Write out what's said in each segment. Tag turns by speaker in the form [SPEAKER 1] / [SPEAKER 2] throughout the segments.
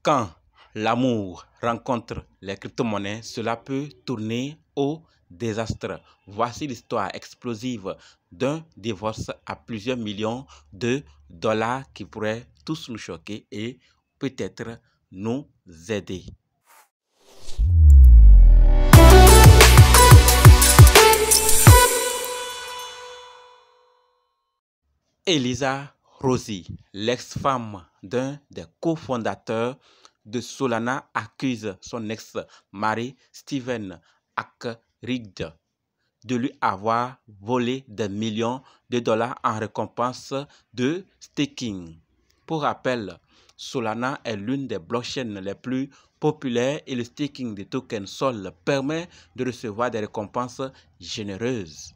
[SPEAKER 1] Quand l'amour rencontre les crypto-monnaies, cela peut tourner au désastre. Voici l'histoire explosive d'un divorce à plusieurs millions de dollars qui pourrait tous nous choquer et peut-être nous aider. Elisa Rossi, l'ex-femme d'un des cofondateurs de Solana, accuse son ex-mari Steven Ackridge de lui avoir volé des millions de dollars en récompense de staking. Pour rappel, Solana est l'une des blockchains les plus populaires et le staking des tokens SOL permet de recevoir des récompenses généreuses.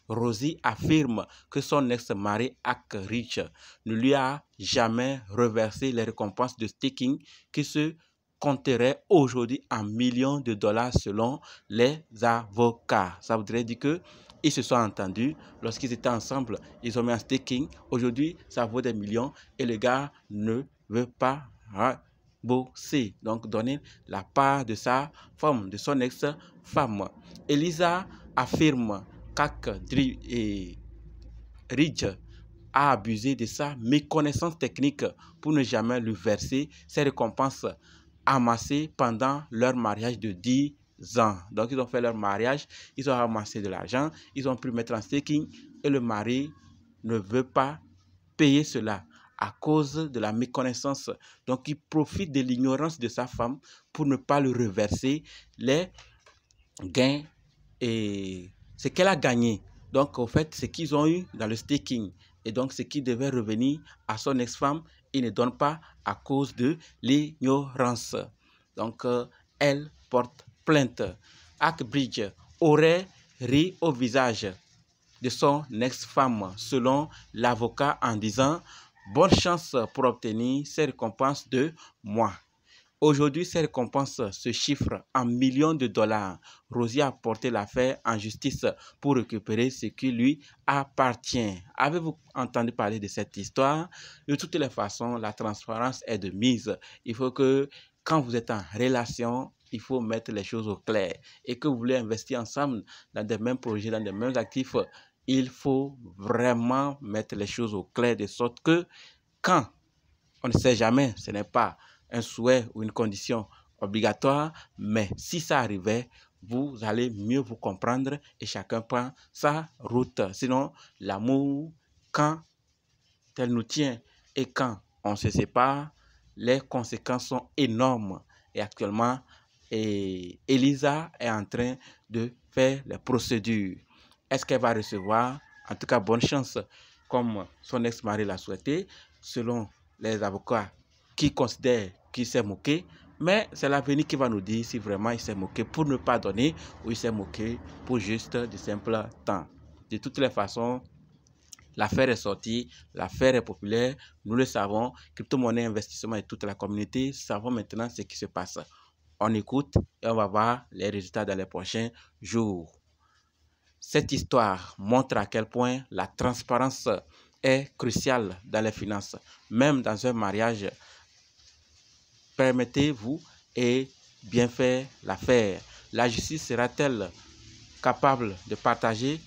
[SPEAKER 1] Rossi affirme que son ex-mari Ackridge ne lui a jamais reversé les récompenses de staking qui se compteraient aujourd'hui en millions de dollars selon les avocats. Ça voudrait dire qu'ils se sont entendus, lorsqu'ils étaient ensemble, ils ont mis un staking. Aujourd'hui, ça vaut des millions et le gars ne veut pas rembourser. Donc, donner la part de sa femme, de son ex-femme. Elisa affirme qu'Ackridge a abusé de sa méconnaissance technique pour ne jamais lui verser ses récompenses amassées pendant leur mariage de 10 ans. Donc, ils ont fait leur mariage, ils ont amassé de l'argent, ils ont pu mettre en staking et le mari ne veut pas payer cela à cause de la méconnaissance. Donc, il profite de l'ignorance de sa femme pour ne pas lui reverser les gains et ce qu'elle a gagné. Donc, au fait, ce qu'ils ont eu dans le staking et donc ce qui devait revenir à son ex-femme, il ne donne pas à cause de l'ignorance. Donc, elle porte plainte. Ackridge aurait ri au visage de son ex-femme, selon l'avocat, en disant « Bonne chance pour obtenir ces récompenses de moi ». Aujourd'hui, ces récompenses se chiffrent en millions de dollars. Rossi a porté l'affaire en justice pour récupérer ce qui lui appartient. Avez-vous entendu parler de cette histoire? De toutes les façons, la transparence est de mise. Il faut que quand vous êtes en relation, il faut mettre les choses au clair. Et que vous voulez investir ensemble dans des mêmes projets, dans des mêmes actifs, il faut vraiment mettre les choses au clair de sorte que quand on ne sait jamais, ce n'est pas un souhait ou une condition obligatoire, mais si ça arrivait, vous allez mieux vous comprendre et chacun prend sa route. Sinon, l'amour, quand elle nous tient et quand on se sépare, les conséquences sont énormes. Et actuellement, Elisa est en train de faire les procédures. Est-ce qu'elle va recevoir? En tout cas, bonne chance, comme son ex-mari l'a souhaité, selon les avocats qui considèrent qu'il s'est moqué, mais c'est l'avenir qui va nous dire si vraiment il s'est moqué pour ne pas donner ou il s'est moqué pour juste du simple temps. De toutes les façons, l'affaire est sortie, l'affaire est populaire, nous le savons, crypto-monnaie, investissement et toute la communauté savons maintenant ce qui se passe. On écoute et on va voir les résultats dans les prochains jours. Cette histoire montre à quel point la transparence est cruciale dans les finances, même dans un mariage. Permettez-vous et bien faire l'affaire. La justice sera-t-elle capable de partager?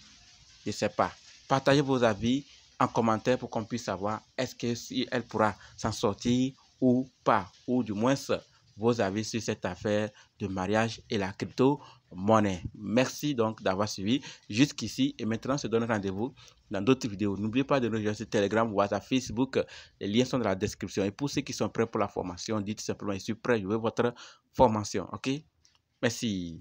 [SPEAKER 1] Je ne sais pas. Partagez vos avis en commentaire pour qu'on puisse savoir est-ce qu'elle pourra s'en sortir ou pas, ou du moins vos avis sur cette affaire de mariage et la crypto-monnaie. Merci donc d'avoir suivi jusqu'ici et maintenant on se donne rendez-vous dans d'autres vidéos. N'oubliez pas de nous rejoindre sur Telegram, WhatsApp, Facebook. Les liens sont dans la description. Et pour ceux qui sont prêts pour la formation, dites simplement je suis prêt, je veux votre formation. Ok? Merci.